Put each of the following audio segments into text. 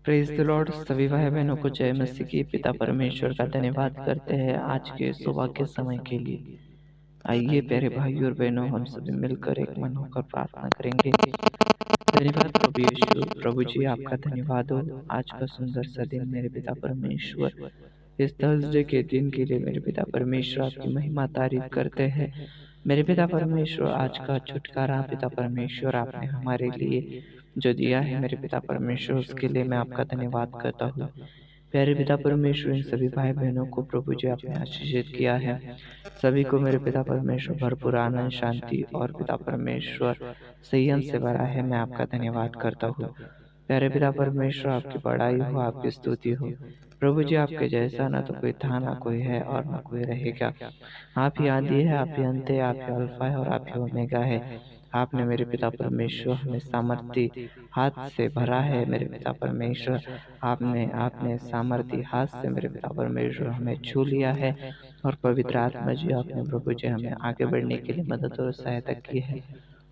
Praise the Lord. सभी भाई बहनों को जय मसीह की। पिता परमेश्वर का धन्यवाद करते हैं आज के सुबह के समय के लिए। आइए प्यारे भाई और बहनों, हम सभी मिलकर एक मन होकर प्रार्थना करेंगे। धन्यवाद प्रभु यीशु। प्रभु जी आपका धन्यवाद हो आज का सुंदर सा दिन मेरे पिता परमेश्वर। इस थर्सडे के दिन के लिए मेरे पिता परमेश्वर आपकी महिमा तारीफ करते हैं। मेरे पिता परमेश्वर, आज का छुटकारा पिता परमेश्वर आपने हमारे लिए जो दिया है मेरे पिता परमेश्वर, उसके लिए मैं आपका धन्यवाद करता हूँ। प्यारे पिता परमेश्वर, इन सभी भाई बहनों को प्रभु जी आपने आशीषित किया है। सभी को मेरे पिता परमेश्वर भरपूर आनंद, शांति और पिता परमेश्वर संयम से भरा है। मैं आपका धन्यवाद करता हूँ। प्यारे पिता परमेश्वर, आपकी बड़ाई हो, आपकी स्तुति हो। प्रभु जी आपके जैसा ना तो कोई था, ना कोई है और ना कोई रहेगा। आप ही आदि है, आप ही अंत है, आप ही अल्फा है और आप ही ओमेगा है। आपने मेरे पिता परमेश्वर हमें सामर्थी हाथ से भरा है मेरे पिता परमेश्वर। आपने आपने सामर्थी हाथ से मेरे पिता परमेश्वर हमें छू लिया है। और पवित्र आत्मा जी, आपने प्रभु जी हमें आगे बढ़ने के लिए मदद और सहायता की है।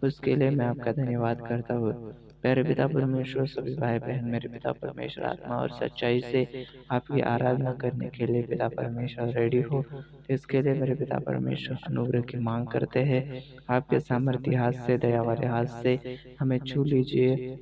उसके लिए मैं आपका धन्यवाद करता हूँ। प्यारे पिता परमेश्वर, सभी भाई बहन मेरे पिता परमेश्वर आत्मा और सच्चाई से आपकी आराधना करने के लिए पिता परमेश्वर रेडी हो। इसके लिए मेरे पिता परमेश्वर अनुग्रह की मांग करते हैं। आपके सामर्थ्य हाथ से, दया वाले हाथ से हमें छू लीजिए।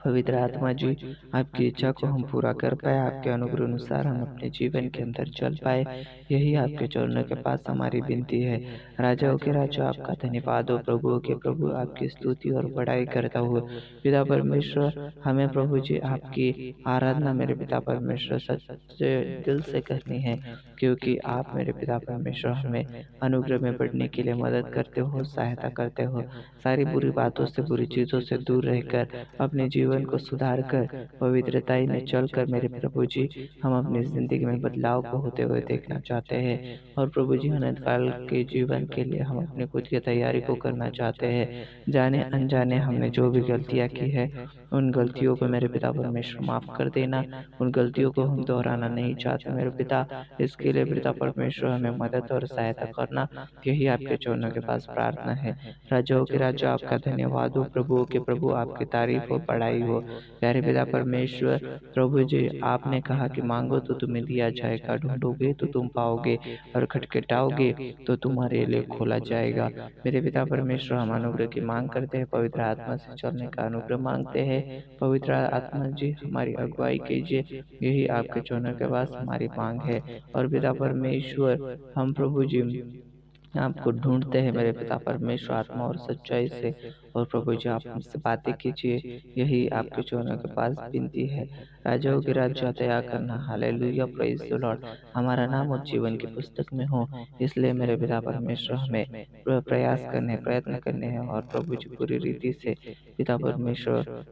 पवित्र आत्मा जी, आपकी इच्छा को हम पूरा कर पाए, आपके अनुग्रह अनुसार हम अपने जीवन के अंदर चल पाए, यही आपके चरणों के पास हमारी विनती है। राजाओं के राजा आपका धन्यवाद हो, प्रभुओं के प्रभु आपकी स्तुति और बड़ाई करता हुआ पिता परमेश्वर, हमें प्रभु जी आपकी आराधना मेरे पिता परमेश्वर सच्चे दिल से करनी है। क्योंकि आप मेरे पिता परमेश्वर हमें अनुग्रह में बढ़ने के लिए मदद करते हो, सहायता करते हो। सारी बुरी बातों से, बुरी चीज़ों से दूर रहकर अपने जीवन को सुधार कर पवित्रताई में चलकर मेरे प्रभु जी हम अपनी ज़िंदगी में बदलाव को होते हुए देखना चाहते हैं। और प्रभु जी अनंत काल के जीवन के लिए हम अपने खुद की तैयारी को करना चाहते हैं। जाने अनजाने हमने जो भी गलतियाँ की है, उन गलतियों को मेरे पिता परमेश्वर माफ़ कर देना। उन गलतियों को हम दोहराना नहीं चाहते मेरे पिता। इसके लिए पिता परमेश्वर हमें मदद और सहायता करना, यही आपके चरणों के पास प्रार्थना है। राजाओं के राजा आपका धन्यवाद हो, प्रभुओं के प्रभु आपकी तारीफ हो, बड़ाई हो। प्यारे पिता परमेश्वर, प्रभु जी आपने कहा कि मांगो तो तुम्हें दिया जाएगा, ढूंढोगे तो तुम पाओगे और खटखटाओगे तो तुम्हारे लिए खोला जाएगा। मेरे पिता परमेश्वर, हम अनुग्रह की मांग करते हैं, पवित्र आत्मा से चलने का अनुग्रह मांगते हैं। पवित्र आत्मा जी हमारी अगुवाई कीजिए, यही आपके चरणों के पास हमारी मांग है। और पिता परमेश्वर, हम प्रभु जी आपको ढूंढते हैं मेरे पिता परमेश्वर आत्मा और सच्चाई से। और प्रभु जी आप हमसे बातें कीजिए, यही आपके चरणों के पास विनती है। राजाओं के राजा दया करना। Hallelujah, praise the Lord. हमारा नाम और जीवन की पुस्तक में हो, इसलिए मेरे पिता परमेश्वर हमें प्रयास करने, प्रयत्न करने हैं। और प्रभु जी पूरी रीति से पिता परमेश्वर